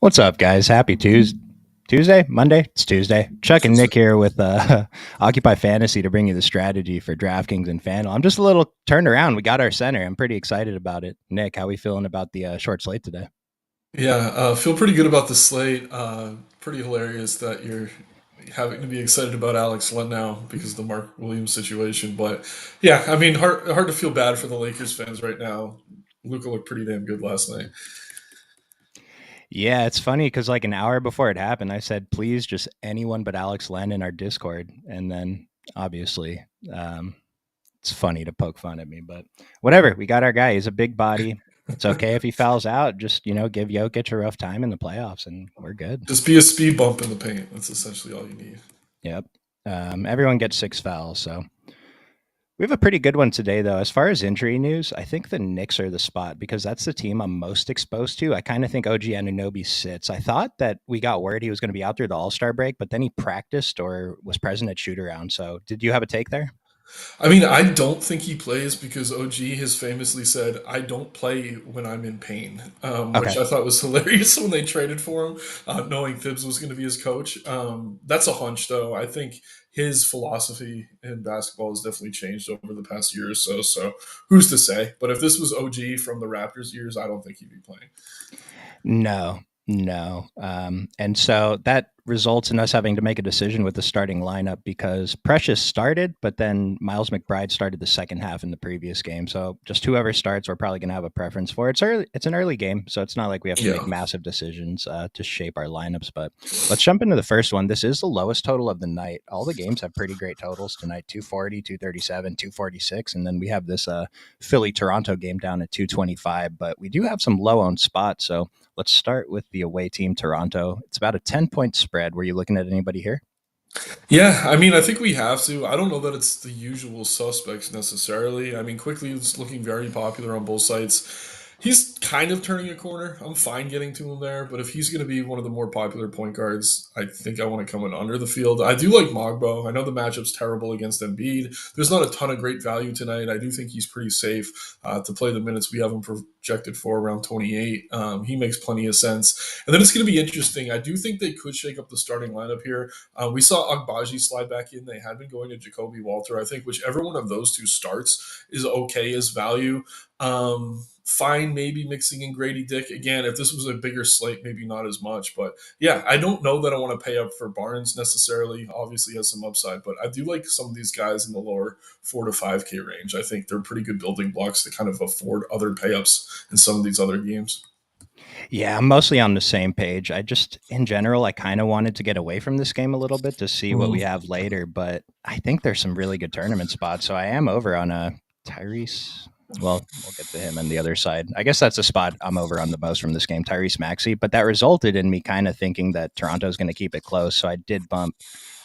What's up, guys? Happy Tuesday, Monday. It's Tuesday. Chuck and Tuesday. Nick here with Occupy Fantasy to bring you the strategy for DraftKings and FanDuel. I'm just a little turned around. We got our center. I'm pretty excited about it. Nick, how we feeling about the short slate today? Yeah, feel pretty good about the slate. Pretty hilarious that you're having to be excited about Alex Len now because of the Mark Williams situation. But yeah, I mean, hard to feel bad for the Lakers fans right now. Luca looked pretty damn good last night. Yeah, it's funny because like an hour before it happened, I said, please, just anyone but Alex Len in our Discord. And then obviously, um, it's funny to poke fun at me, but whatever. We got our guy. He's a big body. It's okay if he fouls out. Just, give Jokic a rough time in the playoffs and we're good. Just be a speed bump in the paint. That's essentially all you need. Yep. Everyone gets 6 fouls. So we have a pretty good one today, though. As far as injury news, I think the Knicks are the spot because that's the team I'm most exposed to. I kind of think OG Anunoby sits. I thought that we got word he was going to be out through the All Star break, but then he practiced or was present at shoot around. So did you have a take there? I mean, I don't think he plays because OG has famously said, "I don't play when I'm in pain," which Okay. I thought was hilarious when they traded for him, knowing Thibs was going to be his coach. That's a hunch, though. I think his philosophy in basketball has definitely changed over the past year or so. So who's to say? But if this was OG from the Raptors years, I don't think he'd be playing. No, no. And so that results in us having to make a decision with the starting lineup because Precious started, but then Miles McBride started the second half in the previous game. So just whoever starts, we're probably going to have a preference for. It's early. It's an early game, so it's not like we have to make Yeah. massive decisions to shape our lineups. But let's jump into the first one. This is the lowest total of the night. All the games have pretty great totals tonight: 240, 237, 246, and then we have this Philly Toronto game down at 225. But we do have some low owned spots, so let's start with the away team, Toronto. It's about a 10-point spread. Were you looking at anybody here? Yeah, I mean, I think we have to. I don't know that it's the usual suspects necessarily. I mean, quickly is looking very popular on both sites. He's kind of turning a corner. I'm fine getting to him there, but if he's going to be one of the more popular point guards, I think I want to come in under the field. I do like Mogbo. I know the matchup's terrible against Embiid. There's not a ton of great value tonight. I do think he's pretty safe to play the minutes we have him projected for around 28. He makes plenty of sense. And then it's going to be interesting. I do think they could shake up the starting lineup here. We saw Agbaji slide back in. They had been going to Jacoby Walter. I think whichever one of those two starts is okay as value. Fine, maybe mixing in Grady Dick again. If this was a bigger slate, maybe not as much. But yeah, I don't know that I want to pay up for Barnes necessarily. Obviously, has some upside, but I do like some of these guys in the lower 4 to 5K range. I think they're pretty good building blocks to kind of afford other payups in some of these other games. Yeah, I'm mostly on the same page. I just, in general, I kind of wanted to get away from this game a little bit to see what we Mhm. have later, but I think there's some really good tournament spots. So I am over on a Tyrese. Well, we'll get to him on the other side. I guess that's a spot I'm over on the most from this game, Tyrese Maxey. But that resulted in me kind of thinking that Toronto's going to keep it close. So I did bump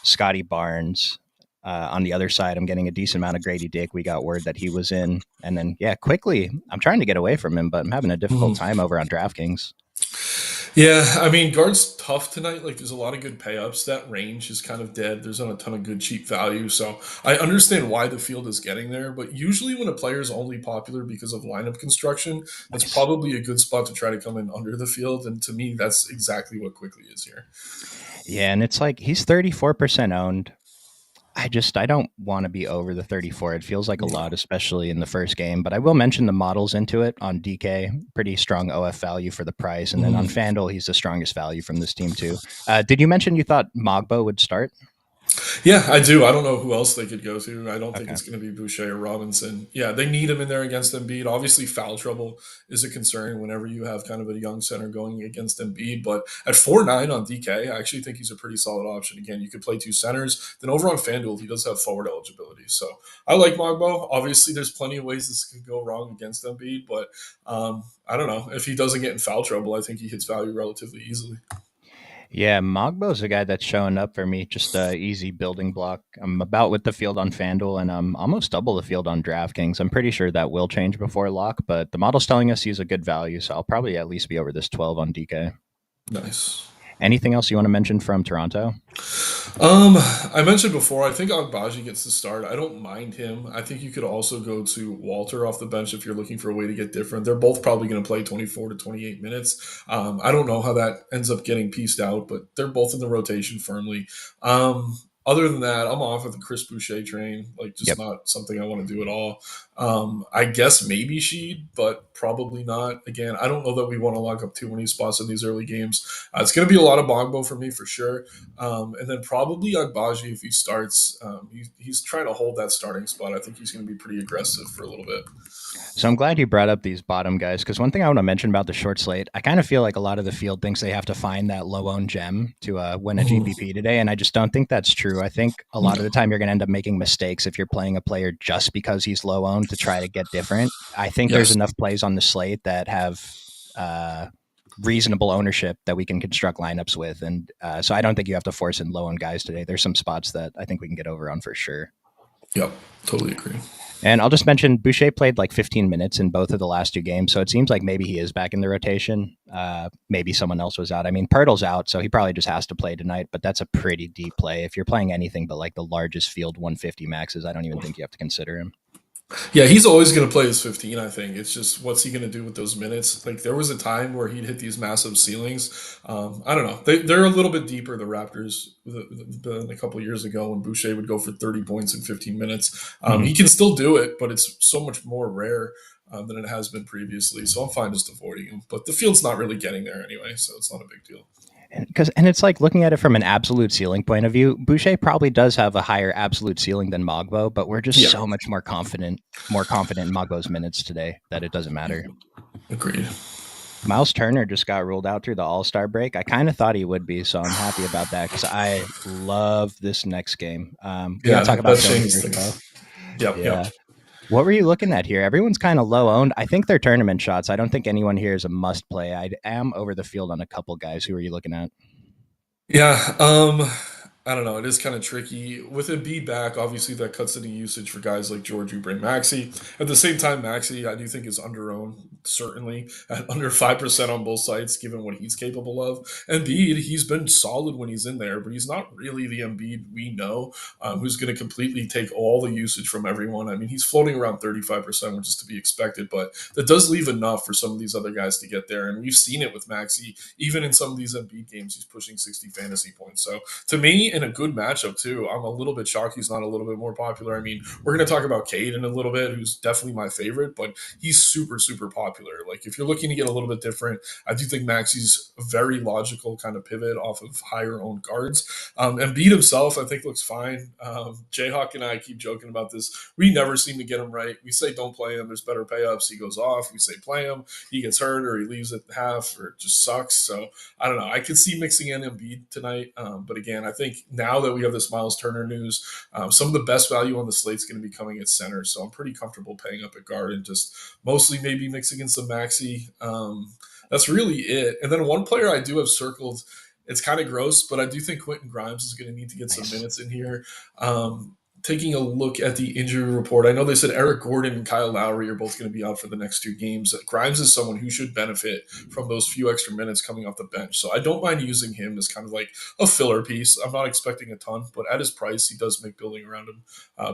Scotty Barnes. On the other side, I'm getting a decent amount of Grady Dick. We got word that he was in. And then, yeah, quickly, I'm trying to get away from him, but I'm having a difficult Mhm. time over on DraftKings. Yeah, I mean, guard's tough tonight. Like, there's a lot of good payups. That range is kind of dead. There's not a ton of good cheap value. So I understand why the field is getting there. But usually, when a player is only popular because of lineup construction, that's Nice. probably a good spot to try to come in under the field. And to me, that's exactly what quickly is here. Yeah, and it's like he's 34% owned. I don't want to be over the 34. It feels like a lot, No. especially in the first game. But I will mention the models into it on DK. Pretty strong OF value for the price. And then on Mhm. FanDuel, he's the strongest value from this team, too. Did you mention you thought Mogbo would start? Yeah, I do. I don't know who else they could go to. I don't think Okay. it's going to be Boucher or Robinson. Yeah, they need him in there against Embiid. Obviously, foul trouble is a concern whenever you have kind of a young center going against Embiid. But at 4.9 on DK, I actually think he's a pretty solid option. Again, you could play two centers. Then over on FanDuel, he does have forward eligibility. So I like Mogbo. Obviously, there's plenty of ways this could go wrong against Embiid, but I don't know. If he doesn't get in foul trouble, I think he hits value relatively easily. Yeah, Mogbo's a guy that's showing up for me. Just a easy building block. I'm about with the field on FanDuel, and I'm almost double the field on DraftKings. I'm pretty sure that will change before lock, but the model's telling us he's a good value, so I'll probably at least be over this 12 on DK. Nice. Anything else you want to mention from Toronto? I mentioned before, I think Agbaji gets the start. I don't mind him. I think you could also go to Walter off the bench if you're looking for a way to get different. They're both probably going to play 24 to 28 minutes. I don't know how that ends up getting pieced out, but they're both in the rotation firmly. Other than that, I'm off of the Chris Boucher train. Like, just Yep. not something I want to do at all. I guess maybe Sheed, but probably not. Again, I don't know that we want to lock up too many spots in these early games. It's going to be a lot of Bongbo for me for sure. And then probably Agbaji if he starts. He's trying to hold that starting spot. I think he's going to be pretty aggressive for a little bit. So I'm glad you brought up these bottom guys because one thing I want to mention about the short slate, I kind of feel like a lot of the field thinks they have to find that low owned gem to win a Mhm. GPP today, and I just don't think that's true. I think a lot of the time you're going to end up making mistakes if you're playing a player just because he's low owned to try to get different. I think there's Yes. enough plays on the slate that have uh, reasonable ownership that we can construct lineups with, and so I don't think you have to force in low owned guys today. There's some spots that I think we can get over on for sure. Yep. Totally agree. And I'll just mention Boucher played like 15 minutes in both of the last two games, so it seems like maybe he is back in the rotation. Maybe someone else was out. I mean, Pirtle's out, so he probably just has to play tonight. But that's a pretty deep play. If you're playing anything but like the largest field 150 maxes, I don't even think you have to consider him. Yeah, he's always going to play his 15, I think. It's just what's he going to do with those minutes? Like, there was a time where he'd hit these massive ceilings. I don't know. They're a little bit deeper, the Raptors, than a couple of years ago when Boucher would go for 30 points in 15 minutes. Mhm. He can still do it, but it's so much more rare than it has been previously. So I'm fine just avoiding him. But the field's not really getting there anyway, so it's not a big deal. And it's like looking at it from an absolute ceiling point of view. Boucher probably does have a higher absolute ceiling than Mogbo, but we're just Yeah, so much more confident in Mogbo's minutes today that it doesn't matter. agreed. Miles Turner just got ruled out through the All Star break. I kind of thought he would be, so I'm happy about that because I love this next game. We got Yeah, to talk that about Philly changes first, things. though. Yep, yep. Yeah. What were you looking at here? Everyone's kind of low owned. I think they're tournament shots. I don't think anyone here is a must play. I am over the field on a couple guys. Who are you looking at? Yeah, I don't know. It is kind of tricky with Embiid back. Obviously, that cuts into usage for guys like George who bring Maxi. At the same time, Maxi I do think is underowned, certainly at under 5% on both sides, given what he's capable of. Embiid, he's been solid when he's in there, but he's not really the Embiid we know, who's going to completely take all the usage from everyone. I mean, he's floating around 35%, which is to be expected, but that does leave enough for some of these other guys to get there. And we've seen it with Maxi, even in some of these Embiid games, he's pushing 60 fantasy points. So to me, in a good matchup too, I'm a little bit shocked he's not a little bit more popular. I mean, we're going to talk about Cade in a little bit, who's definitely my favorite, but he's super, super popular. Like if you're looking to get a little bit different, I do think Maxi's a very logical kind of pivot off of higher owned guards. Embiid himself, I think, looks fine. Jayhawk and I keep joking about this. We never seem to get him right. We say don't play him. There's better payups. He goes off. We say play him. He gets hurt or he leaves at half or it just sucks. So I don't know. I could see mixing in Embiid tonight, but again, I think now that we have this Miles Turner news, some of the best value on the slate is going to be coming at center. So I'm pretty comfortable paying up at guard and just mostly maybe mixing in some Maxi. That's really it. And then one player I do have circled. It's kind of gross, but I do think Quentin Grimes is going to need to get some Nice. minutes in here. Taking a look at the injury report, I know they said Eric Gordon and Kyle Lowry are both going to be out for the next two games. Grimes is someone who should benefit from those few extra minutes coming off the bench. So I don't mind using him as kind of like a filler piece. I'm not expecting a ton, but at his price, he does make building around him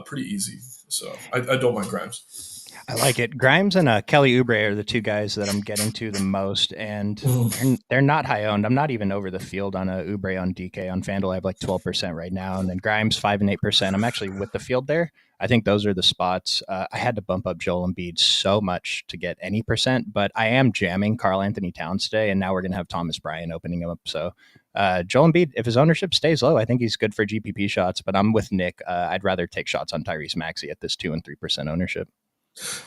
pretty easy. So I don't mind Grimes. I like it. Grimes and Kelly Oubre are the two guys that I'm getting to the most, and Mhm. they're not high owned. I'm not even over the field on a Oubre on DK on FanDuel. I have like 12% right now, and then Grimes 5 and 8%. I'm actually with the field there. I think those are the spots. I had to bump up Joel Embiid so much to get any percent, but I am jamming Carl Anthony Towns today, and now we're gonna have Thomas Bryant opening him up. So Joel Embiid, if his ownership stays low, I think he's good for GPP shots. But I'm with Nick. I'd rather take shots on Tyrese Maxey at this 2 and 3% ownership.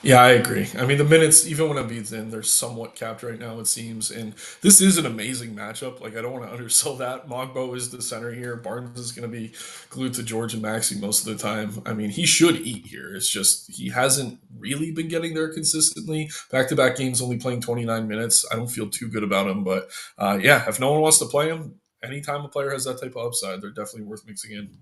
Yeah, I agree. I mean, the minutes, even when Embiid's in, they're somewhat capped right now, it seems. And this is an amazing matchup. Like, I don't want to undersell that. Mogbo is the center here. Barnes is going to be glued to George and Maxey most of the time. I mean, he should eat here. It's just he hasn't really been getting there consistently. Back to back games, only playing 29 minutes. I don't feel too good about him. But yeah, if no one wants to play him, anytime a player has that type of upside, they're definitely worth mixing in.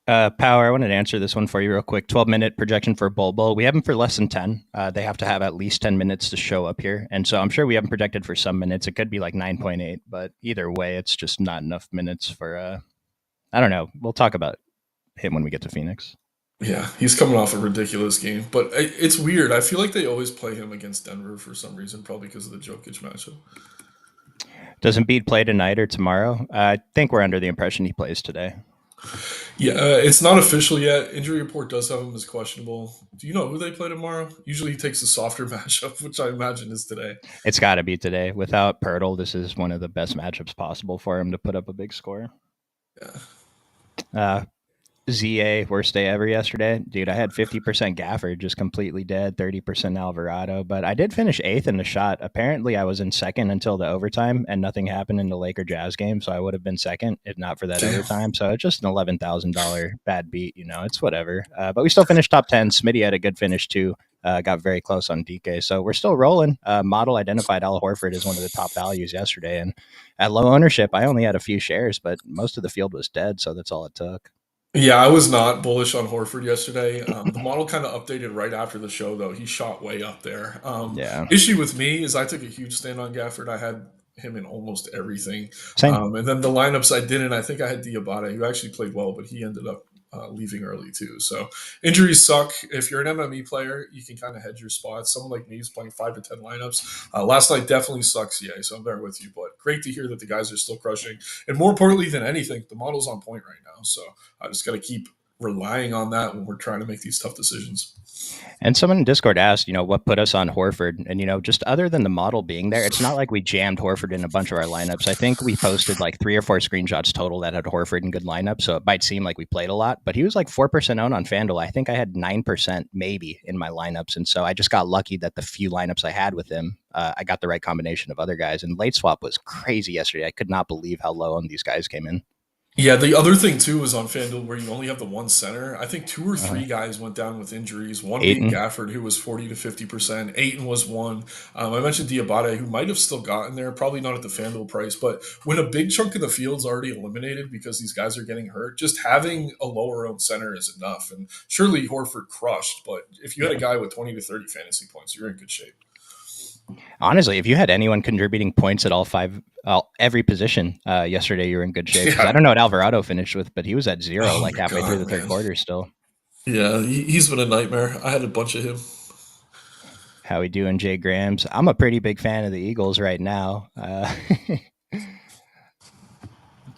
Power, I wanted to answer this one for you real quick. 12-minute projection for Bol Bol. We have them for less than 10. They have to have at least 10 minutes to show up here. And so I'm sure we haven't projected for some minutes. It could be like 9.8, but either way, it's just not enough minutes for, I don't know. We'll talk about him when we get to Phoenix. Yeah, he's coming off a ridiculous game, but it's weird. I feel like they always play him against Denver for some reason, probably because of the Jokic matchup. Does Embiid play tonight or tomorrow? I think we're under the impression he plays today. Yeah, it's not official yet. Injury report does have him as questionable. Do you know who they play tomorrow? Usually he takes the softer matchup, which I imagine is today. It's got to be today. Without Pirtle, this is one of the best matchups possible for him to put up a big score. Yeah. Uh, ZA, worst day ever yesterday. Dude, I had 50% Gafford, just completely dead, 30% Alvarado. But I did finish 8th in the shot. Apparently, I was in second until the overtime, and nothing happened in the Laker Jazz game. So I would have been second if not for that Damn. overtime. So it's just an $11,000 bad beat. It's whatever. But we still finished top 10. Smitty had a good finish, too. Got very close on DK. So we're still rolling. Model identified Al Horford as one of the top values yesterday. And at low ownership, I only had a few shares, but most of the field was dead. So that's all it took. Yeah, I was not bullish on Horford yesterday. The model kind of updated right after the show, though. He shot way up there. Yeah. Issue with me is I took a huge stand on Gafford. I had him in almost everything. Same. And then the lineups I didn't. I think I had Diabate, who actually played well, but he ended up leaving early too. So injuries suck. If you're an MME player, you can kind of hedge your spots. Someone like me is playing 5 to 10 lineups. Last night definitely sucks, yeah. So I'm there with you, but great to hear that the guys are still crushing. And more importantly than anything, the model's on point right now. So I just got to keep relying on that when we're trying to make these tough decisions. And someone in Discord asked, what put us on Horford? And, just other than the model being there, it's not like we jammed Horford in a bunch of our lineups. I think we posted like 3 or 4 screenshots total that had Horford in good lineups. So it might seem like we played a lot, but he was like 4% owned on FanDuel. I think I had 9% maybe in my lineups. And so I just got lucky that the few lineups I had with him, I got the right combination of other guys. And late swap was crazy yesterday. I could not believe how low on these guys came in. Yeah, the other thing too was on FanDuel where you only have the one center. I think 2 or 3 guys went down with injuries. One being Aiton. Gafford, who was 40 to 50%. Aiton was one. I mentioned Diabate, who might have still gotten there, probably not at the FanDuel price. But when a big chunk of the field's already eliminated because these guys are getting hurt, just having a lower owned center is enough. And surely Horford crushed, but if you had a guy with 20 to 30 fantasy points, you're in good shape. Honestly, if you had anyone contributing points at every position yesterday, you were in good shape. Yeah. I don't know what Alvarado finished with, but he was at 0 halfway through the third quarter still. Yeah, he's been a nightmare. I had a bunch of him. How we doing, Jay Grams? I'm a pretty big fan of the Eagles right now. Let's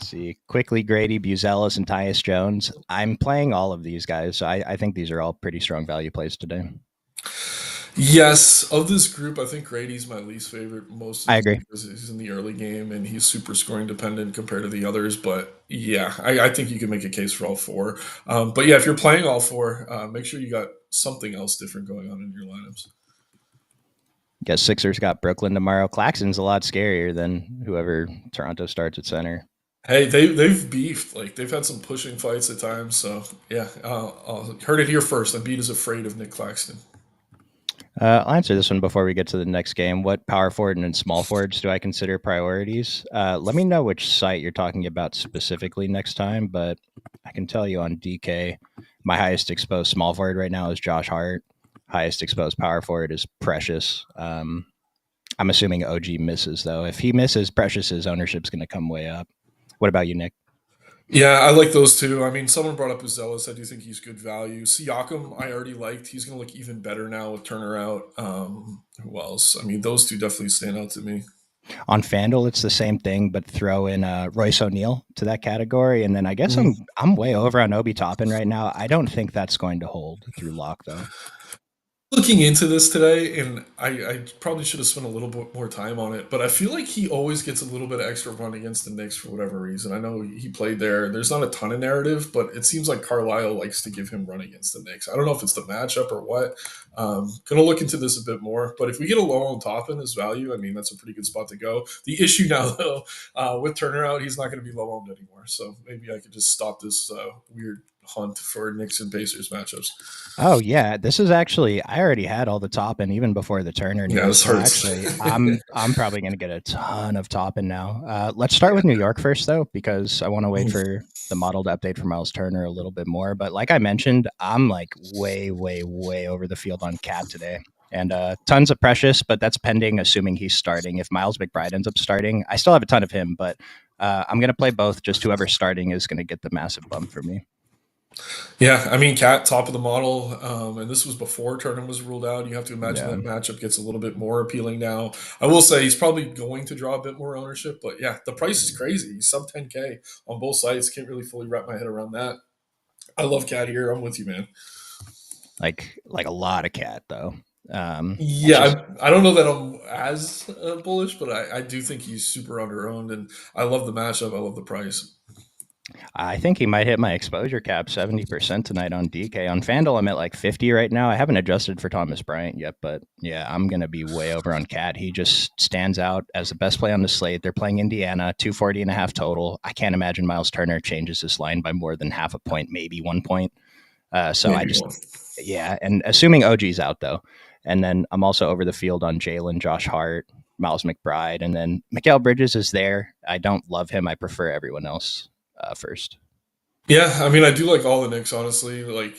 see. Quickly, Grady, Buzelis, and Tyus Jones. I'm playing all of these guys, so I think these are all pretty strong value plays today. Yes, of this group, I think Grady's my least favorite. I agree. Because he's in the early game and he's super scoring dependent compared to the others. But yeah, I think you can make a case for all 4. But yeah, if you're playing all 4, make sure you got something else different going on in your lineups. Guess Sixers got Brooklyn tomorrow. Claxton's a lot scarier than whoever Toronto starts at center. Hey, they've beefed. Like they've had some pushing fights at times. So yeah, I'll heard it here first. Embiid is afraid of Nick Claxton. I'll answer this one before we get to the next game. What power forward and small forwards do I consider priorities? Let me know which site you're talking about specifically next time, but I can tell you on DK, my highest exposed small forward right now is Josh Hart. Highest exposed power forward is Precious. I'm assuming OG misses, though. If he misses, Precious's ownership's going to come way up. What about you, Nick? Yeah, I like those two. I mean, someone brought up Buzelis. I do think he's good value. Siakam, I already liked. He's going to look even better now with Turner out. Who else? I mean, those two definitely stand out to me. On FanDuel, it's the same thing, but throw in Royce O'Neal to that category. And then I guess I'm way over on Obi Toppin right now. I don't think that's going to hold through lock, though. Looking into this today, and I probably should have spent a little bit more time on it, but I feel like he always gets a little bit of extra run against the Knicks for whatever reason. I know he played there. There's not a ton of narrative, but it seems like Carlisle likes to give him run against the Knicks. I don't know if it's the matchup or what. Gonna look into this a bit more, but if we get a low on top in his value, I mean, that's a pretty good spot to go. The issue now, though, with Turner out, he's not going to be low owned anymore. So maybe I could just stop this weird hunt for Knicks and Pacers matchups. Oh yeah, this is actually I already had all the Toppin even before the Turner Yeah, news. this So hurts. actually, I'm probably going to get a ton of Toppin now. Let's start with New York first though, because I want to wait for the model to update for Miles Turner a little bit more. But like I mentioned, I'm like way, way, way over the field on Cat today. And tons of Precious, but that's pending assuming he's starting. If Miles McBride ends up starting, I still have a ton of him, but I'm going to play both. Just whoever's starting is going to get the massive bump for me. Yeah, I mean, Cat, top of the model, and this was before Turner was ruled out. You have to imagine Yeah. that matchup gets a little bit more appealing now. I will say he's probably going to draw a bit more ownership, but yeah, the price is crazy. He's sub 10K on both sides. Can't really fully wrap my head around that. I love Cat here. I'm with you, man. Like a lot of Cat though. It's just Yeah, I don't know that I'm as bullish, but I do think he's super under owned, and I love the matchup. I love the price. I think he might hit my exposure cap 70% tonight on DK. On FanDuel, I'm at like 50 right now. I haven't adjusted for Thomas Bryant yet, but yeah, I'm going to be way over on Cat. He just stands out as the best play on the slate. They're playing Indiana, 240.5 total. I can't imagine Miles Turner changes this line by more than half a point, maybe 1 point. So I Maybe just, one. yeah. And assuming OG's out though. And then I'm also over the field on Jalen, Josh Hart, Miles McBride. And then Mikal Bridges is there. I don't love him. I prefer everyone else first. Yeah, I mean, I do like all the Knicks, honestly. Like,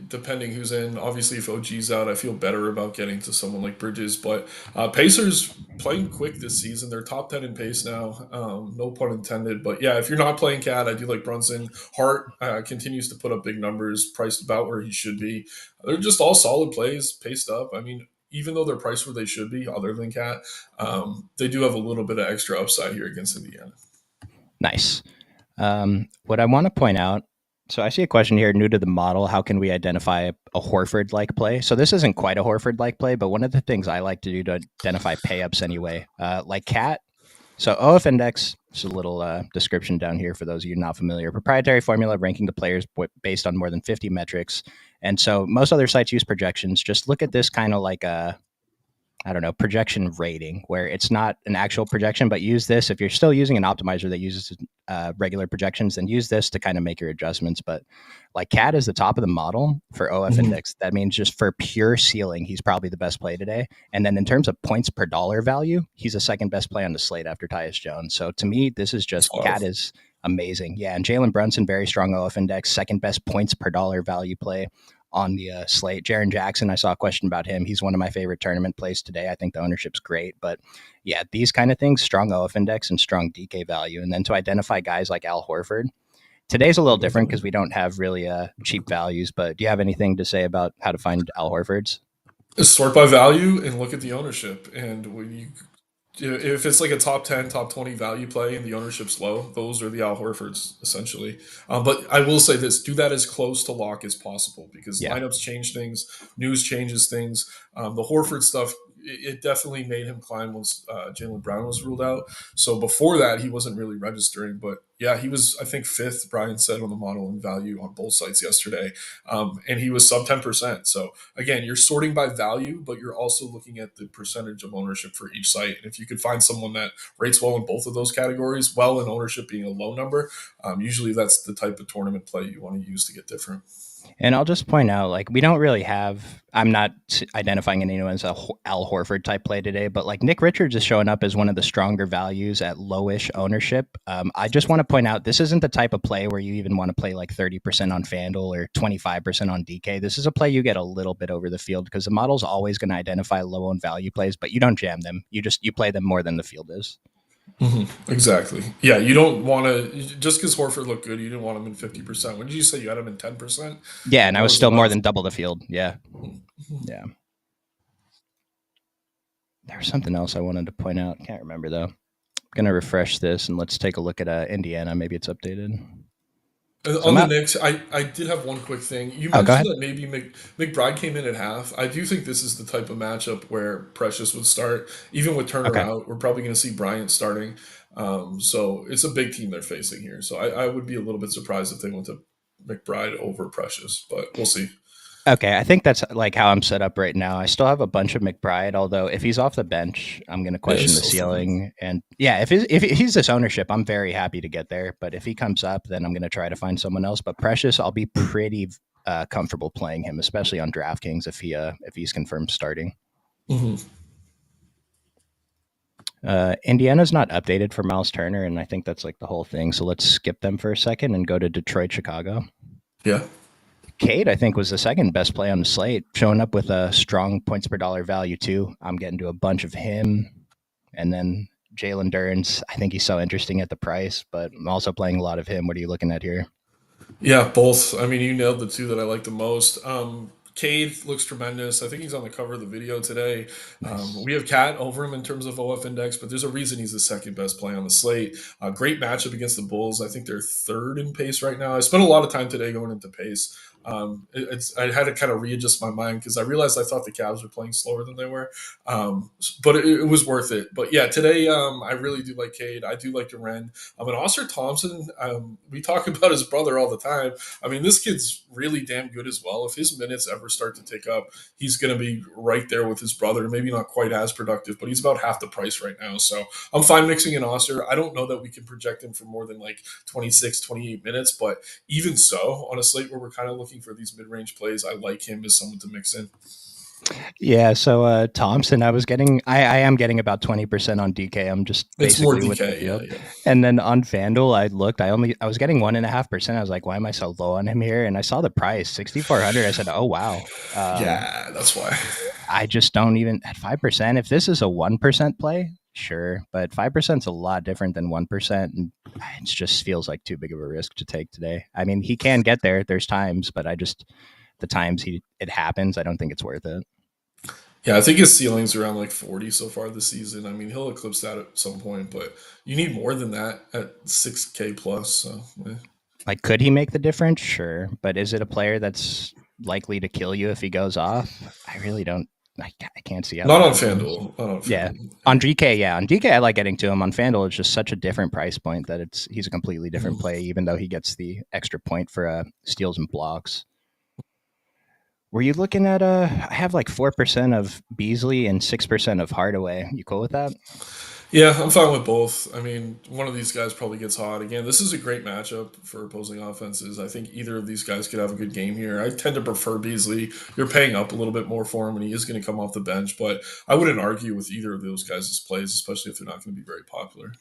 depending who's in. Obviously, if OG's out, I feel better about getting to someone like Bridges. But Pacers playing quick this season. They're top 10 in pace now. No pun intended. But yeah, if you're not playing Cat, I do like Brunson. Hart continues to put up big numbers, priced about where he should be. They're just all solid plays, paced up. I mean, even though they're priced where they should be, other than Cat, they do have a little bit of extra upside here against Indiana. Nice. What I want to point out, so I see a question here, new to the model. How can we identify a Horford like play? So this isn't quite a Horford like play, but one of the things I like to do to identify payups anyway, like Cat. So OF Index is a little description down here for those of you not familiar. Proprietary formula ranking the players based on more than 50 metrics. And so most other sites use projections. Just look at this kind of like a I don't know, projection rating where it's not an actual projection, but use this. If you're still using an optimizer that uses regular projections, then use this to kind of make your adjustments. But like Cat is the top of the model for OF Mhm. index. That means just for pure ceiling, he's probably the best play today. And then in terms of points per dollar value, he's the second best play on the slate after Tyus Jones. So to me, this is That's just wild. Cat is amazing. Yeah. And Jalen Brunson, very strong OF index, second best points per dollar value play on the slate. Jaren Jackson, I saw a question about him. He's one of my favorite tournament plays today. I think the ownership's great. But yeah, these kind of things, strong OF index and strong DK value. And then to identify guys like Al Horford, today's a little different because we don't have really cheap values. But do you have anything to say about how to find Al Horford's? Sort by value and look at the ownership. And when you if it's like a top 10, top 20 value play and the ownership's low, those are the Al Horfords essentially. But I will say this: do that as close to lock as possible because Yeah. lineups change things, news changes things. The Horford stuff, it definitely made him climb once Jalen Brown was ruled out. So before that, he wasn't really registering. But yeah, he was, I think, fifth, Brian said, on the model in value on both sites yesterday. And he was sub 10%. So again, you're sorting by value, but you're also looking at the percentage of ownership for each site. And if you could find someone that rates well in both of those categories, well, in ownership being a low number, usually that's the type of tournament play you want to use to get different. And I'll just point out, like, we don't really have. I'm not identifying anyone as a Al Horford type play today, but like Nick Richards is showing up as one of the stronger values at lowish ownership. I just want to point out this isn't the type of play where you even want to play like 30% on FanDuel or 25% on DK. This is a play you get a little bit over the field because the model's always going to identify low owned value plays, but you don't jam them. You play them more than the field is. Exactly. Yeah, you don't want to just because Horford looked good. You didn't want him in 50%. When did you say you had him in 10%? Yeah, and I That was was a still more lot. than double the field. Yeah, yeah. There was something else I wanted to point out. Can't remember though. Gonna refresh this and let's take a look at Indiana. Maybe it's updated. So On I'm the out. Knicks, I did have one quick thing. You Oh, go mentioned ahead. that maybe McBride came in at half. I do think this is the type of matchup where Precious would start. Even with Turner Okay. out, we're probably going to see Bryant starting. So it's a big team they're facing here. So I would be a little bit surprised if they went to McBride over Precious, but we'll see. Okay, I think that's like how I'm set up right now. I still have a bunch of McBride, although if he's off the bench, I'm going to Yeah, question he's the so fine. ceiling. And yeah, if he's this ownership, I'm very happy to get there. But if he comes up, then I'm going to try to find someone else. But Precious, I'll be pretty comfortable playing him, especially on DraftKings if he's confirmed starting. Hmm. Indiana's not updated for Miles Turner, and I think that's like the whole thing. So let's skip them for a second and go to Detroit, Chicago. Yeah. Cade, I think, was the second best play on the slate, showing up with a strong points per dollar value too. I'm getting to a bunch of him, and then Jalen Durns. I think he's so interesting at the price, but I'm also playing a lot of him. What are you looking at here? Yeah, both. I mean, you nailed the two that I like the most. Cade looks tremendous. I think he's on the cover of the video today. Nice. We have Cat over him in terms of OF index, but there's a reason he's the second best play on the slate. Great matchup against the Bulls. I think they're third in pace right now. I spent a lot of time today going into pace. I had to kind of readjust my mind because I realized I thought the Cavs were playing slower than they were, but it was worth it. But yeah, today I really do like Cade. I do like Duren. And Oscar Thompson, we talk about his brother all the time. I mean, this kid's really damn good as well. If his minutes ever start to tick up, he's going to be right there with his brother. Maybe not quite as productive, but he's about half the price right now. So I'm fine mixing in Oscar. I don't know that we can project him for more than like 26, 28 minutes, but even so, on a slate where we're kind of looking for these mid range plays, I like him as someone to mix in. Yeah, so Thompson, I am getting about 20% on DK. I'm just It's more basically with the DK. Yeah, field. yeah. And then on FanDuel, I was getting 1.5%. I was like, why am I so low on him here? And I saw the price, 6,400. I said, oh wow. Yeah, that's why. I just don't even at 5%. If this is a 1% play, sure. But 5% is a lot different than 1%. And it just feels like too big of a risk to take today. I mean, he can get there. There's times, but the times it happens, I don't think it's worth it. Yeah, I think his ceiling's around like 40 so far this season. I mean, he'll eclipse that at some point, but you need more than that at 6K plus. So, yeah. Like, could he make the difference? Sure. But is it a player that's likely to kill you if he goes off? I really don't. I can't see how Not that on happens. FanDuel. Not on Yeah. FanDuel. On DK, yeah. On DK, I like getting to him. On FanDuel, it's just such a different price point that he's a completely different Mhm. play, even though he gets the extra point for steals and blocks. Were you looking at I have like 4% of Beasley and 6% of Hardaway. You cool with that? Yeah, I'm fine with both. I mean, one of these guys probably gets hot. Again, this is a great matchup for opposing offenses. I think either of these guys could have a good game here. I tend to prefer Beasley. You're paying up a little bit more for him, and he is going to come off the bench, but I wouldn't argue with either of those guys' plays, especially if they're not going to be very popular.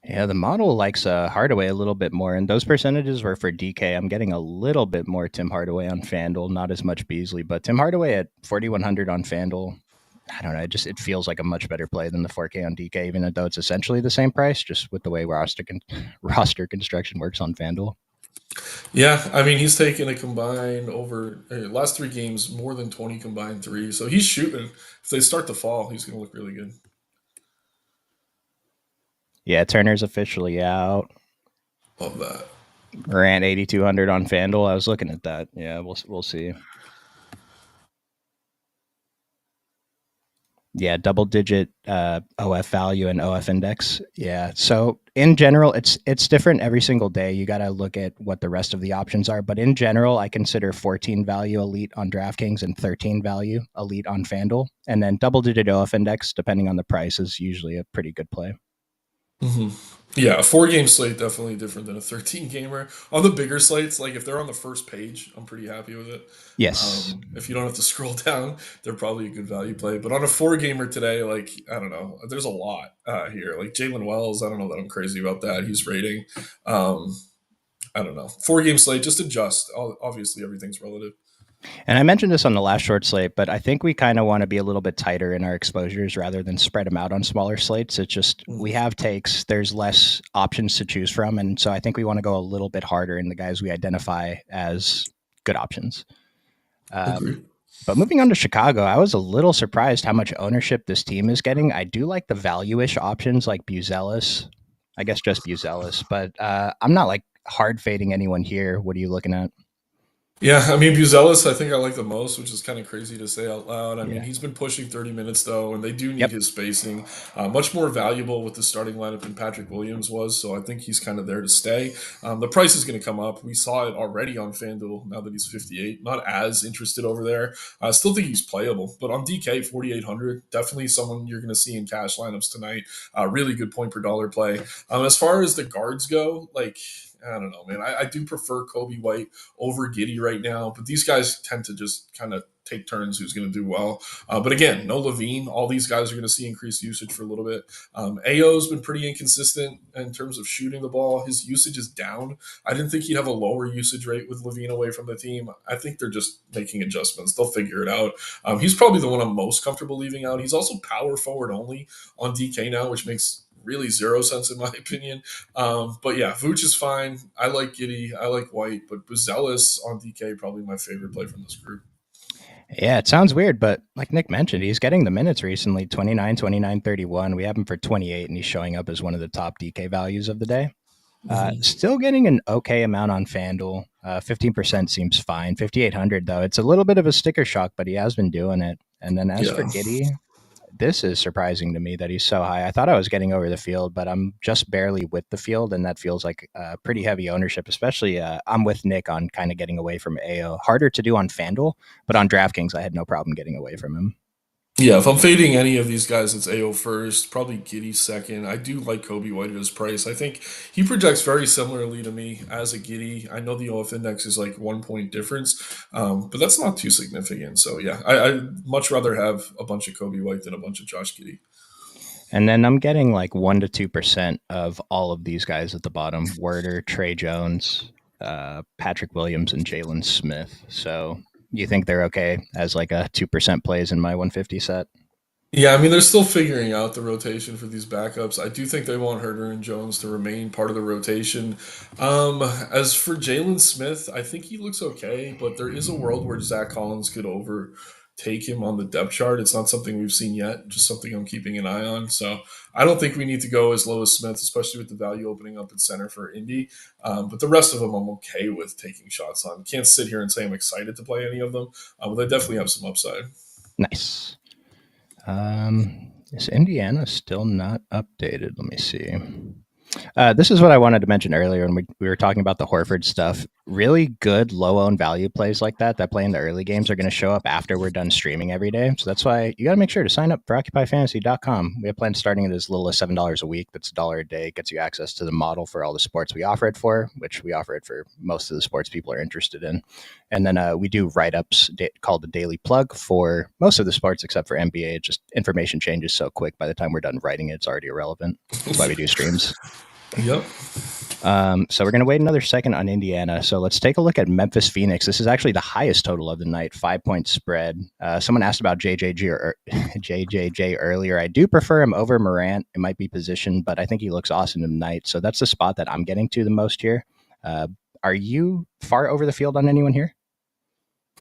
Yeah, the model likes Hardaway a little bit more, and those percentages were for DK. I'm getting a little bit more Tim Hardaway on FanDuel, not as much Beasley, but Tim Hardaway at 4,100 on FanDuel. I don't know. It feels like a much better play than the 4K on DK, even though it's essentially the same price, just with the way roster construction works on FanDuel. Yeah, I mean, he's taken a combined over last three games more than 20 combined three. So he's shooting. If they start to fall, he's going to look really good. Yeah, Turner's officially out. Love that. Morant 8,200 on FanDuel. I was looking at that. Yeah, we'll see. Yeah, double digit OF value and OF index. Yeah. So in general, it's different every single day. You got to look at what the rest of the options are. But in general, I consider 14 value elite on DraftKings and 13 value elite on FanDuel. And then double digit OF index, depending on the price, is usually a pretty good play. Hmm. Yeah, a 4 game slate definitely different than a 13 gamer. On the bigger slates, like if they're on the first page, I'm pretty happy with it. Yes. If you don't have to scroll down, they're probably a good value play. But on a 4 gamer today, like I don't know, there's a lot here. Like Jalen Wells, I don't know that I'm crazy about that. He's rating. Um, I don't know. 4 game slate, just adjust. Obviously, everything's relative. And I mentioned this on the last short slate, but I think we kind of want to be a little bit tighter in our exposures rather than spread them out on smaller slates. It's just we Mm, have takes, there's less options to choose from. And so I think we want to go a little bit harder in the guys we identify as good options. Um, agree. but moving on to Chicago, I was a little surprised how much ownership this team is getting. I do like the value-ish options like Buzelis. I guess just Buzelis, but I'm not like hard fading anyone here. What are you looking at? Yeah, I mean Buzelis, I think I like the most, which is kind of crazy to say out loud. I mean, Yeah. he's been pushing 30 minutes though, and they do need Yep. his spacing. Much more valuable with the starting lineup than Patrick Williams was, so I think he's kind of there to stay. The price is going to come up. We saw it already on FanDuel. Now that he's 58, not as interested over there. I still think he's playable, but on DK 4,800, definitely someone you're going to see in cash lineups tonight. Really good point per dollar play. As far as the guards go, like. I don't know, man. I do prefer Kobe White over Giddy right now, but these guys tend to just kind of take turns who's going to do well. But again, no Levine. All these guys are going to see increased usage for a little bit. Ao's been pretty inconsistent in terms of shooting the ball. His usage is down. I didn't think he'd have a lower usage rate with Levine away from the team. I think they're just making adjustments. They'll figure it out. He's probably the one I'm most comfortable leaving out. He's also power forward only on DK now, which makes really zero sense in my opinion. But yeah, Vooch is fine. I like Giddy. I like White, but Buzelis on DK probably my favorite play from this group. Yeah, it sounds weird, but like Nick mentioned, he's getting the minutes recently 29, 29, 31. We have him for 28, and he's showing up as one of the top DK values of the day. Still getting an okay amount on FanDuel. 15% seems fine. 5,800, though. It's a little bit of a sticker shock, but he has been doing it. And then as for Yeah. Giddy, this is surprising to me that he's so high. I thought I was getting over the field, but I'm just barely with the field, and that feels like pretty heavy ownership. Especially, I'm with Nick on kind of getting away from AO. Harder to do on FanDuel, but on DraftKings, I had no problem getting away from him. Yeah, if I'm fading any of these guys, it's AO first, probably Giddy second. I do like Kobe White at his price. I think he projects very similarly to me as a Giddy. I know the OF index is like 1 point difference, but that's not too significant. So yeah, I'd much rather have a bunch of Kobe White than a bunch of Josh Giddy. And then I'm getting like 1 to 2% of all of these guys at the bottom: Werder, Trey Jones, Patrick Williams, and Jalen Smith. So you think they're okay as like a 2% plays in my 150 set? Yeah, I mean they're still figuring out the rotation for these backups. I do think they want Herter and Jones to remain part of the rotation. As for Jalen Smith, I think he looks okay, but there is a world where Zach Collins could overtake him on the depth chart. It's not something we've seen yet, just something I'm keeping an eye on. So I don't think we need to go as low as Smith, especially with the value opening up at center for Indy. But the rest of them, I'm okay with taking shots on. Can't sit here and say I'm excited to play any of them, but they definitely have some upside. Nice. Is Indiana still not updated? Let me see. This is what I wanted to mention earlier when we were talking about the Horford stuff. Really good low owned value plays like that play in the early games are going to show up after we're done streaming every day. So that's why you got to make sure to sign up for occupyfantasy.com. We have plans starting at as little as $7 a week. That's $1 a day. It gets you access to the model for all the sports we offer it for, which we offer it for most of the sports people are interested in. And then we do write ups called the Daily Plug for most of the sports except for NBA. Just information changes so quick. By the time we're done writing it, it's already irrelevant. That's why we do streams. Yep. So we're going to wait another second on Indiana. So let's take a look at Memphis Phoenix. This is actually the highest total of the night, 5-point spread. Someone asked about JJJ earlier. I do prefer him over Morant. It might be positioned, but I think he looks awesome tonight. So that's the spot that I'm getting to the most here. Are you far over the field on anyone here?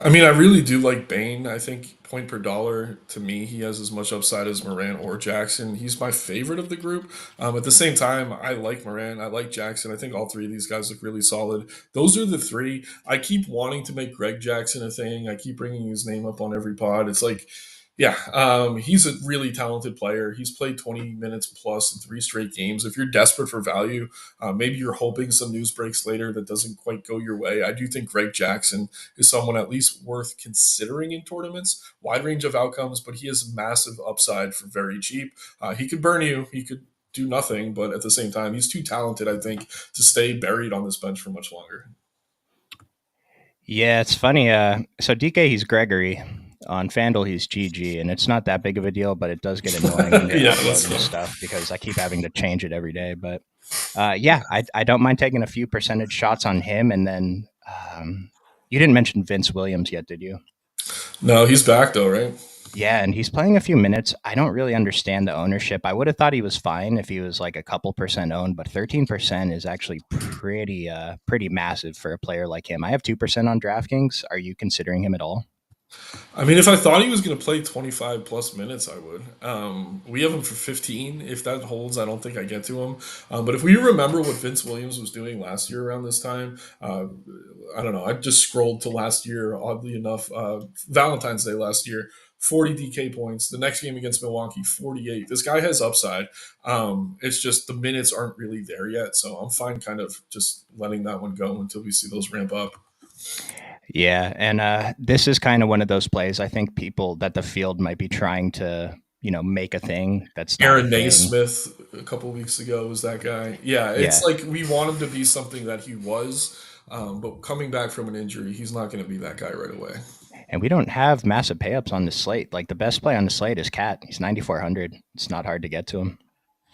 I mean, I really do like Bane. I think point per dollar to me, he has as much upside as Morant or Jackson. He's my favorite of the group. At the same time, I like Morant. I like Jackson. I think all three of these guys look really solid. Those are the three. I keep wanting to make Greg Jackson a thing. I keep bringing his name up on every pod. It's like, yeah, he's a really talented player. He's played 20 minutes plus in three straight games. If you're desperate for value, maybe you're hoping some news breaks later that doesn't quite go your way. I do think Greg Jackson is someone at least worth considering in tournaments. Wide range of outcomes, but he has massive upside for very cheap. He could burn you. He could do nothing, but at the same time, he's too talented, I think, to stay buried on this bench for much longer. Yeah, it's funny. So DK, he's Gregory. On FanDuel, he's GG, and it's not that big of a deal, but it does get annoying when you're Yeah, that's uploading fun. stuff because I keep having to change it every day. But yeah, I don't mind taking a few percentage shots on him. And then you didn't mention Vince Williams yet, did you? No, he's back though, right? Yeah, and he's playing a few minutes. I don't really understand the ownership. I would have thought he was fine if he was like a couple percent owned, but 13% is actually pretty massive for a player like him. I have 2% on DraftKings. Are you considering him at all? I mean, if I thought he was going to play 25 plus minutes, I would. We have him for 15. If that holds, I don't think I get to him. But if we remember what Vince Williams was doing last year around this time, I don't know. I just scrolled to last year, oddly enough, Valentine's Day last year, 40 DK points. The next game against Milwaukee, 48. This guy has upside. It's just the minutes aren't really there yet. So I'm fine kind of just letting that one go until we see those ramp up. Yeah, and this is kind of one of those plays. I think people that the field might be trying to, make a thing that's not a Aaron thing. Naismith a couple weeks ago was that guy. Yeah, Yeah, it's like we want him to be something that he was, but coming back from an injury, he's not going to be that guy right away. and we don't have massive payups on the slate. Like the best play on the slate is Cat. He's 9,400. It's not hard to get to him.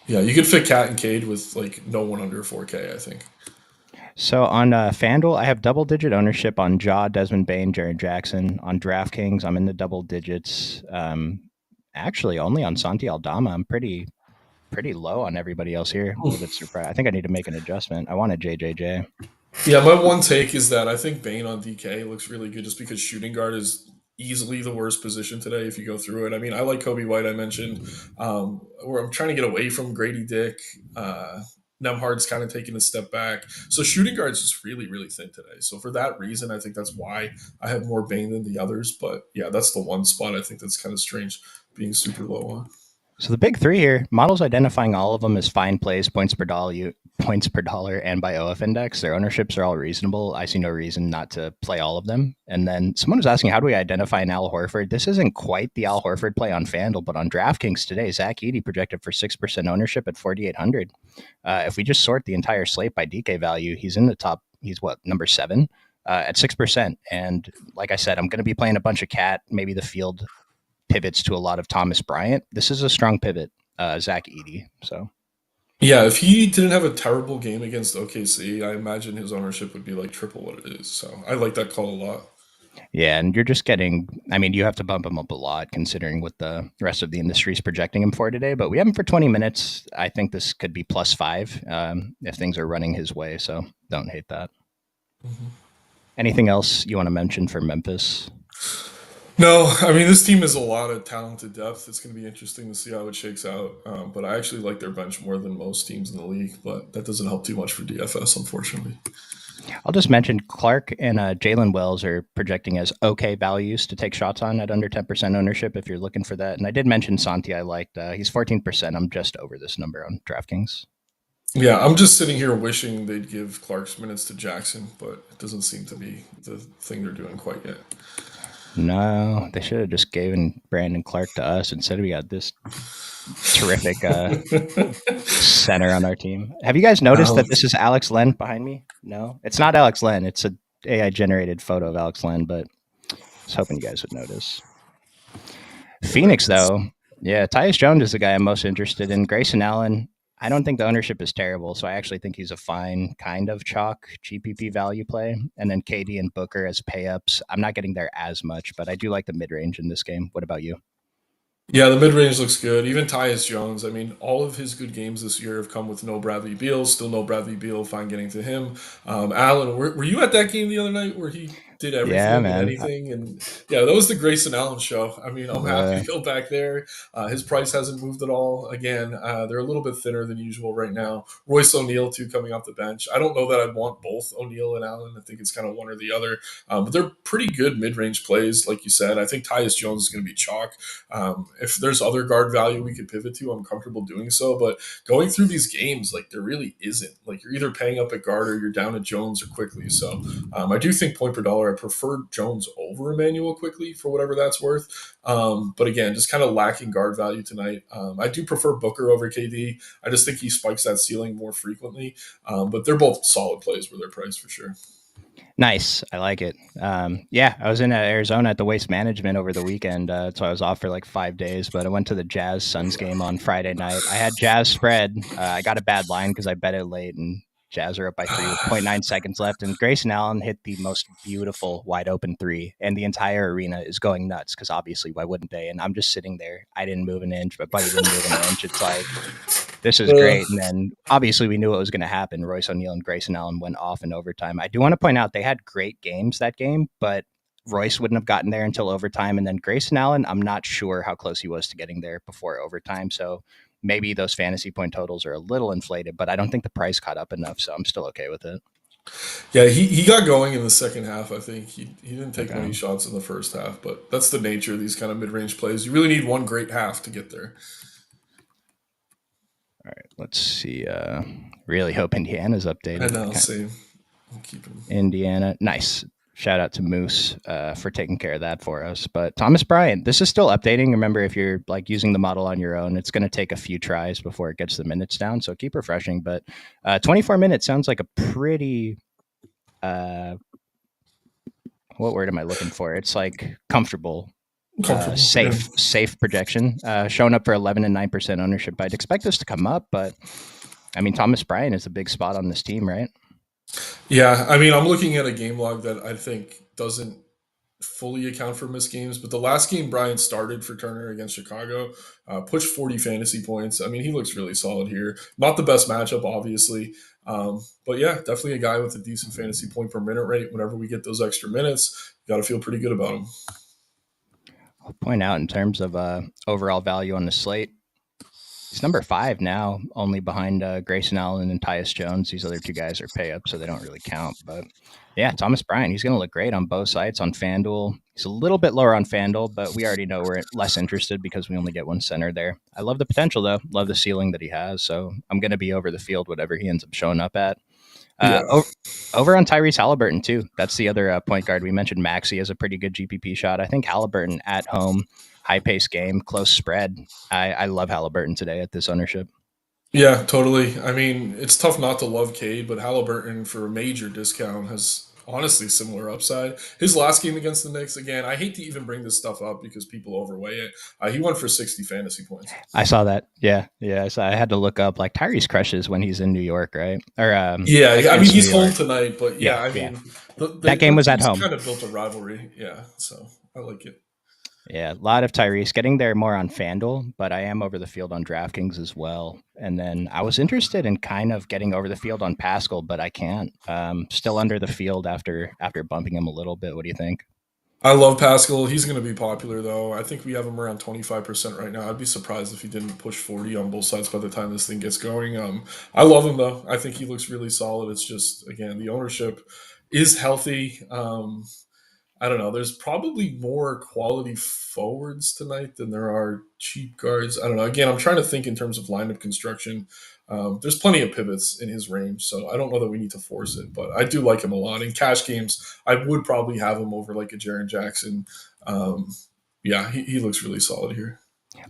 Yeah, you could fit Cat and Cade with like no one under 4K, I think. So on FanDuel, I have double-digit ownership on Ja, Desmond Bain, Jared Jackson. On DraftKings, I'm in the double digits. Actually, only on Santi Aldama, I'm pretty low on everybody else here. A little bit surprised. I think I need to make an adjustment. I want a JJJ. Yeah, my one take is that I think Bane on DK looks really good just because shooting guard is easily the worst position today if you go through it. I mean, I like Kobe White, I mentioned, where I'm trying to get away from Grady Dick. Nemhard's kind of taking a step back. So shooting guard's just really, really thin today. So for that reason, I think that's why I have more Bane than the others. But yeah, that's the one spot I think that's kind of strange being super low on. So the big three here, models identifying all of them as fine plays, points per dollar, and by OF index. Their ownerships are all reasonable. I see no reason not to play all of them. And then someone was asking, how do we identify an Al Horford? This isn't quite the Al Horford play on FanDuel, but on DraftKings today, Zach Edey projected for 6% ownership at 4,800. If we just sort the entire slate by DK value, he's in the top. He's what, number 7? At 6%. And like I said, I'm going to be playing a bunch of Cat, maybe the field pivots to a lot of Thomas Bryant. This is a strong pivot, Zach Edey. So Yeah, if he didn't have a terrible game against OKC, I imagine his ownership would be like triple what it is. So I like that call a lot. yeah, and you're just getting. I mean, you have to bump him up a lot considering what the rest of the industry is projecting him for today. But we have him for 20 minutes. I think this could be +5 if things are running his way. So don't hate that. Mhm. Anything else you want to mention for Memphis? No, I mean this team has a lot of talented depth. It's going to be interesting to see how it shakes out. But I actually like their bench more than most teams in the league. But that doesn't help too much for DFS, unfortunately. I'll just mention Clark and Jalen Wells are projecting as okay values to take shots on at under 10% ownership if you're looking for that. And I did mention Santi. I liked. He's 14%. I'm just over this number on DraftKings. Yeah, I'm just sitting here wishing they'd give Clark's minutes to Jackson, but it doesn't seem to be the thing they're doing quite yet. No, they should have just given Brandon Clark to us instead. We got this terrific center on our team. Have you guys noticed that Alex. this is Alex Len behind me? No, it's not Alex Len. It's a AI generated photo of Alex Len, but I was hoping you guys would notice. Phoenix, though, yeah, Tyus Jones is the guy I'm most interested in. Grayson Allen, I don't think the ownership is terrible, so I actually think he's a fine kind of chalk GPP value play. And then KD and Booker as pay ups. I'm not getting there as much, but I do like the mid range in this game. What about you? Yeah, the mid range looks good. Even Tyus Jones, I mean, all of his good games this year have come with no Bradley Beal. Still no Bradley Beal. Fine getting to him. Allen, were you at that game the other night where he did Yeah, everything and man. anything? And yeah, that was the Grayson Allen show. I mean, I'm happy Uh, to go back there. His price hasn't moved at all. Again, they're a little bit thinner than usual right now. Royce O'Neal, too, coming off the bench. I don't know that I'd want both O'Neal and Allen. I think it's kind of one or the other. But they're pretty good mid range plays, like you said. I think Tyus Jones is going to be chalk. If there's other guard value we could pivot to, I'm comfortable doing so. But going through these games, like there really isn't. Like you're either paying up at guard or you're down at Jones or quickly. So I do think point per dollar, I prefer Jones over Emmanuel quickly for whatever that's worth. But again, just kind of lacking guard value tonight. I do prefer Booker over KD. I just think he spikes that ceiling more frequently. But they're both solid plays for their price for sure. Nice. I like it. Yeah, I was in Arizona at the Waste Management over the weekend, so I was off for like 5 days. But I went to the Jazz Suns game on Friday night. I had Jazz spread. I got a bad line because I bet it late, and Jazz are up by 3 with zero point 0.9 seconds left. And Grayson Allen hit the most beautiful wide open three, and the entire arena is going nuts because obviously, why wouldn't they? And I'm just sitting there. I didn't move an inch, my buddy didn't move an inch. It's like this is Uh, great. And then obviously we knew what was going to happen. Royce O'Neal and Grayson Allen went off in overtime. I do want to point out they had great games that game, but Royce wouldn't have gotten there until overtime. And then Grayson Allen, I'm not sure how close he was to getting there before overtime. So maybe those fantasy point totals are a little inflated, but I don't think the price caught up enough. So I'm still okay with it. Yeah, he got going in the second half. I think he didn't take many Okay. shots in the first half, but that's the nature of these kind of mid range plays. You really need one great half to get there. All right. Let's see. Really hope Indiana's I updated. know, same. I'll keep him. Indiana. Nice. Shout out to Moose for taking care of that for us. But Thomas Bryant, this is still updating. Remember, if you're like using the model on your own, it's going to take a few tries before it gets the minutes down. So keep refreshing. But 24 minutes sounds like a pretty what word am I looking for? It's like comfortable, Comfortable. Yeah. safe projection. Showing up for 11 and 9% ownership. I'd expect this to come up, but I mean, Thomas Bryant is a big spot on this team, right? Yeah, I mean, I'm looking at a game log that I think doesn't fully account for missed games, but the last game Bryant started for Turner against Chicago pushed 40 fantasy points. I mean, he looks really solid here. Not the best matchup, obviously, but yeah, definitely a guy with a decent fantasy point per minute rate. Whenever we get those extra minutes, got to feel pretty good about him. I'll point out in terms of overall value on the slate, he's number 5 now, only behind Grayson Allen and Tyus Jones. These other two guys are pay up, so they don't really count. But yeah, Thomas Bryant, he's going to look great on both sides. On FanDuel, he's a little bit lower on FanDuel, but we already know we're less interested because we only get one center there. I love the potential, though. Love the ceiling that he has. So I'm going to be over the field, whatever he ends up showing up at. Yeah. Over on Tyrese Halliburton, too. That's the other point guard. We mentioned Maxey has a pretty good GPP shot. I think Halliburton at home, high-paced game, close spread. I love Halliburton today at this ownership. Yeah, totally. I mean, it's tough not to love Cade, but Halliburton for a major discount has honestly similar upside. His last game against the Knicks, again, I hate to even bring this stuff up because people overweigh it. He went for 60 fantasy points. I saw that. Yeah. So I had to look up like Tyrese crushes when he's in New York, right? Or Yeah, I mean, against New he's home York. tonight, but yeah, I Yeah. mean, That game the was at teams home. kind of built a rivalry. Yeah, so I like it. Yeah, a lot of Tyrese getting there more on FanDuel, but I am over the field on DraftKings as well. And then I was interested in kind of getting over the field on Pascal, but I can't. Still under the field after bumping him a little bit. What do you think? I love Pascal. He's going to be popular, though. I think we have him around 25% right now. I'd be surprised if he didn't push 40 on both sides by the time this thing gets going. I love him, though. I think he looks really solid. It's just, again, the ownership is healthy. I don't know. There's probably more quality forwards tonight than there are cheap guards. I don't know. Again, I'm trying to think in terms of lineup construction. There's plenty of pivots in his range, so I don't know that we need to force it, but I do like him a lot. In cash games, I would probably have him over like a Jaren Jackson. Um, yeah, he looks really solid here.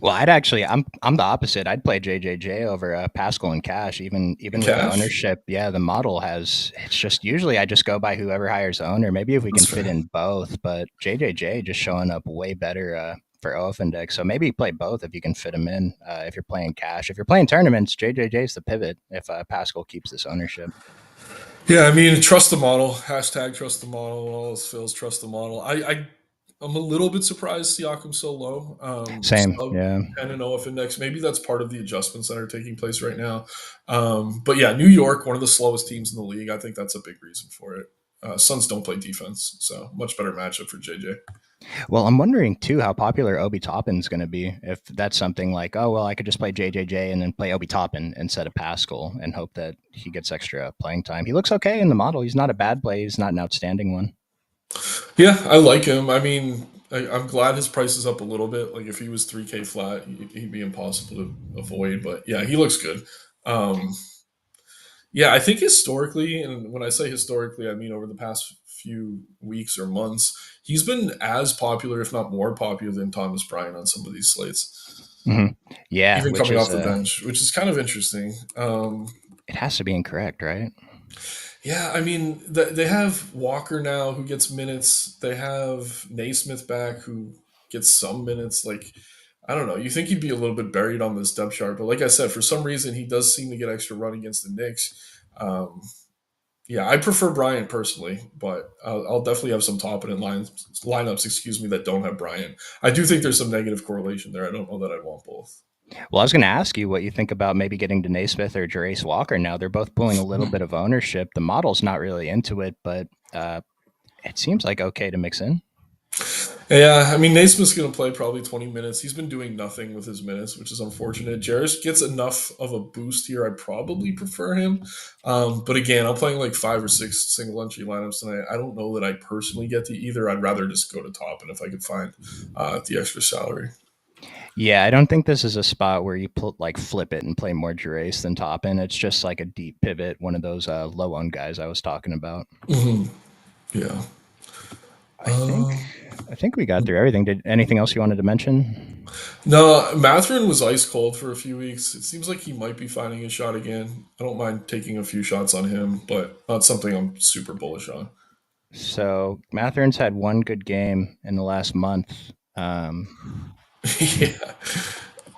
Well, I'm the opposite. I'd play JJJ over Pascal and Cash, even with the Cash, ownership. Yeah, the model has. It's just usually I just go by whoever hires the owner. Maybe if we can that's fit fair. in both, but JJJ just showing up way better for OF index. So maybe play both if you can fit them in. If you're playing Cash, if you're playing tournaments, JJJ is the pivot. If Pascal keeps this ownership, Yeah, I mean, trust the model. Hashtag trust the model. All else fails, trust the model. I'm a little bit surprised Siakam's so low. same. Sub Yeah. 10 and OF index. Maybe that's part of the adjustments that are taking place right now. But yeah, New York, one of the slowest teams in the league. I think that's a big reason for it. Suns don't play defense, so much better matchup for JJ. Well, I'm wondering too how popular Obi Toppin's going to be. If that's something like, oh well, I could just play JJJ and then play Obi Toppin instead of Pascal and hope that he gets extra playing time. He looks okay in the model. He's not a bad play. He's not an outstanding one. Yeah, I like him. I mean, I'm glad his price is up a little bit. Like if he was 3K flat, he'd be impossible to avoid. But yeah, he looks good. Um, Yeah, I think historically, and when I say historically, I mean over the past few weeks or months, he's been as popular, if not more popular, than Thomas Bryant on some of these slates, hmm Yeah, even which coming is off the bench, which is kind of interesting. it has to be incorrect, right? Yeah, I mean, they have Walker now who gets minutes. They have Naismith back who gets some minutes. Like, I don't know. You think he'd be a little bit buried on this depth chart, but like I said, for some reason, he does seem to get extra run against the Knicks. Um, Yeah, I prefer Bryant personally, but I'll definitely have some top end lineups, excuse me, that don't have Bryant. I do think there's some negative correlation there. I don't know that I want both. Well, I was going to ask you what you think about maybe getting to Naismith or Jerace Walker now. They're both pulling a little bit of ownership. The model's not really into it, but it seems like okay to mix in. Yeah, I mean Naismith's going to play probably 20 minutes. He's been doing nothing with his minutes, which is unfortunate. Jarris gets enough of a boost here. I'd probably prefer him. But again, I'm playing like 5 or 6 single entry lineups tonight. I don't know that I personally get to either. I'd rather just go to top, and if I could find the extra salary. Yeah, I don't think this is a spot where you like flip it and play more Jerace than Toppin. It's just like a deep pivot, one of those low owned guys I was talking about. Hmm. Yeah. I think Um, I think we got through everything. Did anything else you wanted to mention? no, Matherin was ice cold for a few weeks. It seems like he might be finding his shot again. I don't mind taking a few shots on him, but not something I'm super bullish on. So Matherin's had one good game in the last month. Yeah.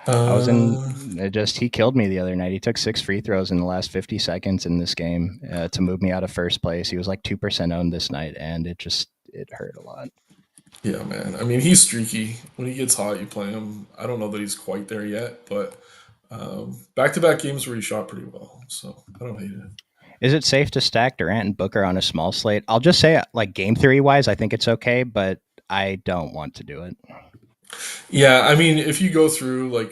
I was in. Uh, It just he killed me the other night. He took 6 free throws in the last 50 seconds in this game to move me out of first place. He was like 2% owned this night, and it hurt a lot. yeah, man. I mean, he's streaky. When he gets hot, you play him. I don't know that he's quite there yet, but back-to-back games where he shot pretty well, so I don't hate it. Is it safe to stack Durant and Booker on a small slate? I'll just say, like game theory wise, I think it's okay, but I don't want to do it. Yeah, I mean, if you go through like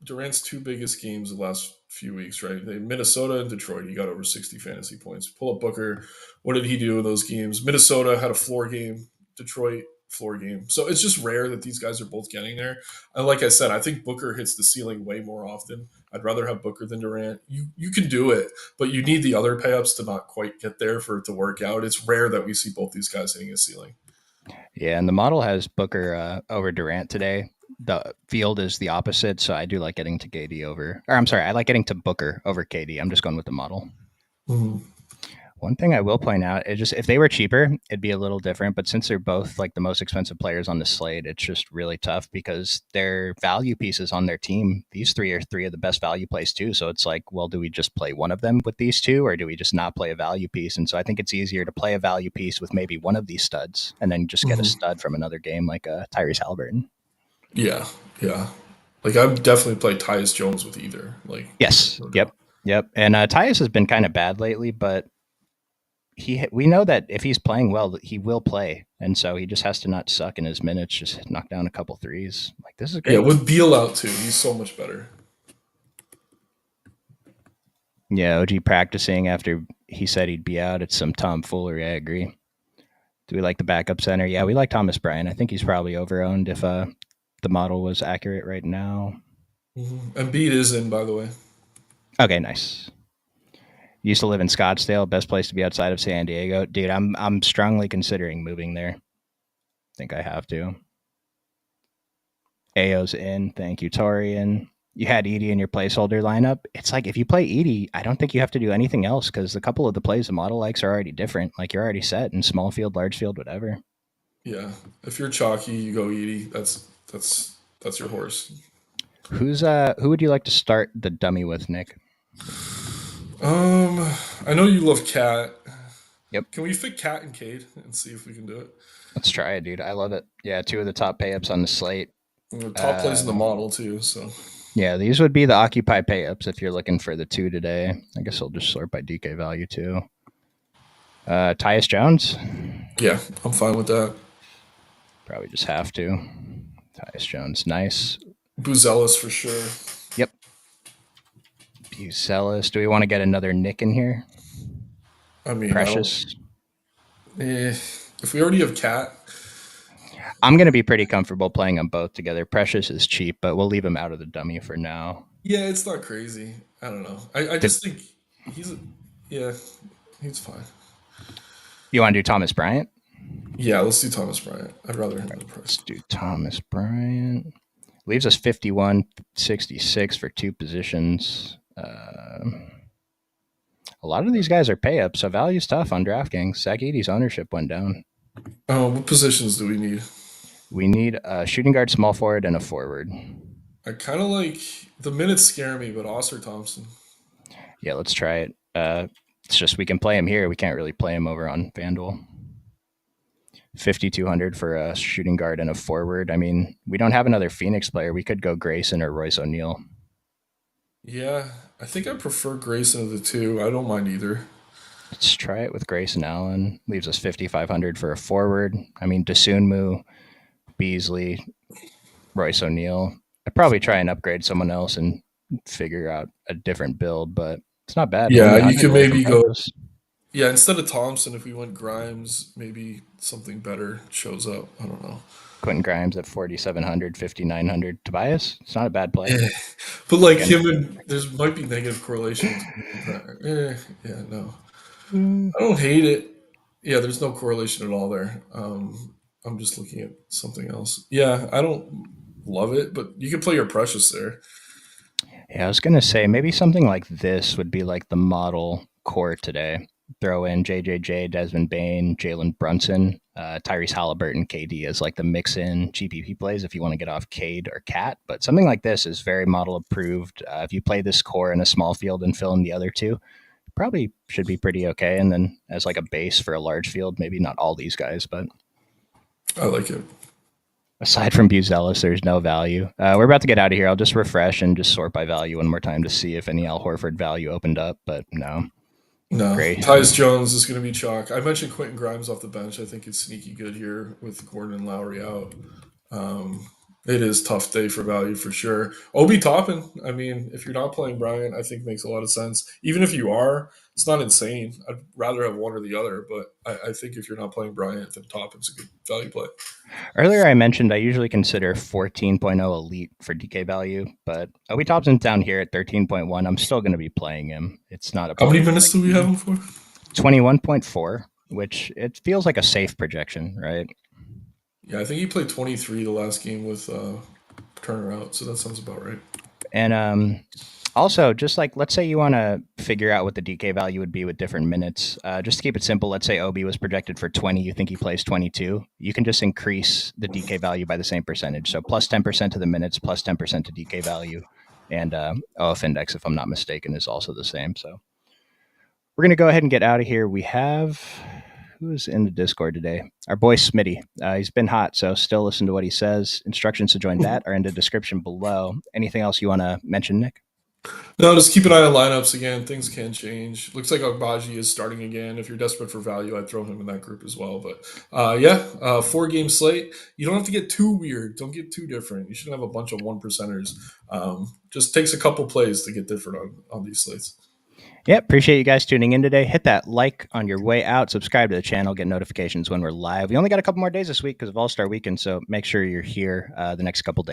Durant's two biggest games the last few weeks, right? Minnesota and Detroit, he got over 60 fantasy points. Pull up Booker. What did he do in those games? Minnesota had a floor game. Detroit floor game. So it's just rare that these guys are both getting there. And like I said, I think Booker hits the ceiling way more often. I'd rather have Booker than Durant. You can do it, but you need the other payups to not quite get there for it to work out. It's rare that we see both these guys hitting a ceiling. Yeah, and the model has Booker over Durant today. The field is the opposite, so I do like getting to KD over. Or I'm sorry, I like getting to Booker over KD. I'm just going with the model. Mhm. One thing I will point out is just if they were cheaper, it'd be a little different. But since they're both like the most expensive players on the slate, it's just really tough because they're value pieces on their team. These three are three of the best value plays too. So it's like, well, do we just play one of them with these two, or do we just not play a value piece? And so I think it's easier to play a value piece with maybe one of these studs, and then just get a Mhm. stud from another game like Tyrese Halliburton. Yeah, yeah. Like I've definitely played Tyus Jones with either. Like, Yes. no Yep. doubt. Yep. And Tyus has been kind of bad lately, but we know that if he's playing well, he will play, and so he just has to not suck in his minutes. Just knock down a couple threes. Like this is Yeah, great. with Beal out too, he's so much better. Yeah, OG practicing after he said he'd be out. It's some tomfoolery. I agree. Do we like the backup center? Yeah, we like Thomas Bryant. I think he's probably overowned if the model was accurate right now. Embiid is in, by the way. Okay, nice. Used to live in Scottsdale, best place to be outside of San Diego. Dude, I'm strongly considering moving there. Think I have to. Ao's in. Thank you, Torian. You had Edie in your placeholder lineup. It's like if you play Edie, I don't think you have to do anything else because a couple of the plays the model likes are already different. Like you're already set in small field, large field, whatever. Yeah, if you're chalky, you go Edie. That's your horse. Who would you like to start the dummy with, Nick? Um, I know you love Cat. Yep. Can we fit Cat and Cade and see if we can do it? Let's try it, dude. I love it. Yeah, two of the top pay ups on the slate. Top plays in the Uh, model too. So yeah, these would be the Occupy pay ups if you're looking for the two today. I guess I'll just sort by DK value too. Tyus Jones, yeah, I'm fine with that. probably just have to. Tyus Jones, nice. Buzelis for sure. Yep. Bucelis. Do we want to get another Nick in here? I mean, I don't. Precious. If we already have Cat, I'm going to be pretty comfortable playing them both together. Precious is cheap, but we'll leave him out of the dummy for now. yeah, it's not crazy. I don't know. I Did just think he's yeah, he's fine. you want to do Thomas Bryant? Yeah, let's do Thomas Bryant. I'd rather him than Let's Price. do Thomas Bryant. Leaves us 51.66 for two positions. A lot of these guys are pay ups, so value's tough on DraftKings. Zach Edey's ownership went down. What positions do we need? We need a shooting guard, small forward, and a forward. I kind of like the minutes scare me, but Oscar Thompson. Yeah, let's try it. It's just we can play him here. We can't really play him over on FanDuel. 5,200 for a shooting guard and a forward. I mean, we don't have another Phoenix player. We could go Grayson or Royce O'Neal. Yeah, I think I prefer Grayson of the two. I don't mind either. Let's try it with Grayson Allen. Leaves us 5,500 for a forward. I mean, Dasunmu Beasley, Royce O'Neal. I'd probably try and upgrade someone else and figure out a different build, but it's not bad. Yeah, Only you 100 could goals from maybe go. Memphis. Yeah, instead of Thompson, if we went Grimes, maybe something better shows up. I don't know. Quentin Grimes at 4,700, 5,900. Tobias, it's not a bad play. Yeah. But like Again, him and there's might be negative correlation between yeah, no. mm, I don't hate it. Yeah, there's no correlation at all there. I'm just looking at something else. Yeah, I don't love it, but you can play your precious there. yeah, I was going to say maybe something like this would be like the model core today. Throw in JJJ, Desmond Bain, Jalen Brunson, Tyrese Halliburton, KD as like the mix in GPP plays if you want to get off Cade or Cat. But something like this is very model approved. If you play this core in a small field and fill in the other two, probably should be pretty okay. And then as like a base for a large field, maybe not all these guys, but I like it. aside from Buzelis, there's no value. We're about to get out of here. I'll just refresh and just sort by value one more time to see if any Al Horford value opened up, but no. No, Great. Tyus Jones is going to be chalk. I mentioned Quentin Grimes off the bench. I think it's sneaky good here with Gordon and Lowry out. It is tough day for value for sure. Obi Toppin, I mean, if you're not playing Bryant, I think makes a lot of sense. Even if you are, it's not insane. I'd rather have one or the other, but I think if you're not playing Bryant, then Toppin's a good value play. Earlier, I mentioned I usually consider 14.0 elite for DK value, but Obi Thompson's down here at 13.1. I'm still going to be playing him. It's not a How many play. minutes do we have him for? 21.4, which it feels like a safe projection, right? Yeah, I think he played 23 the last game with Turner out, so that sounds about right. And also, just like let's say you want to figure out what the DK value would be with different minutes. Just to keep it simple, let's say Obi was projected for 20. You think he plays 22. You can just increase the DK value by the same percentage. So plus 10% to the minutes, plus 10% to DK value. And OF index, if I'm not mistaken, is also the same. So we're going to go ahead and get out of here. We have, who's in the Discord today? Our boy Smitty. He's been hot, so still listen to what he says. Instructions to join that are in the description below. Anything else you want to mention, Nick? No, just keep an eye on lineups again. Things can change. Looks like Agbaji is starting again. If you're desperate for value, I'd throw him in that group as well. But yeah, 4 game slate. You don't have to get too weird. Don't get too different. You shouldn't have a bunch of one percenters. Just takes a couple plays to get different on these slates. Yeah, appreciate you guys tuning in today. Hit that like on your way out. Subscribe to the channel. Get notifications when we're live. We only got a couple more days this week because of All-Star Weekend, so make sure you're here the next couple days.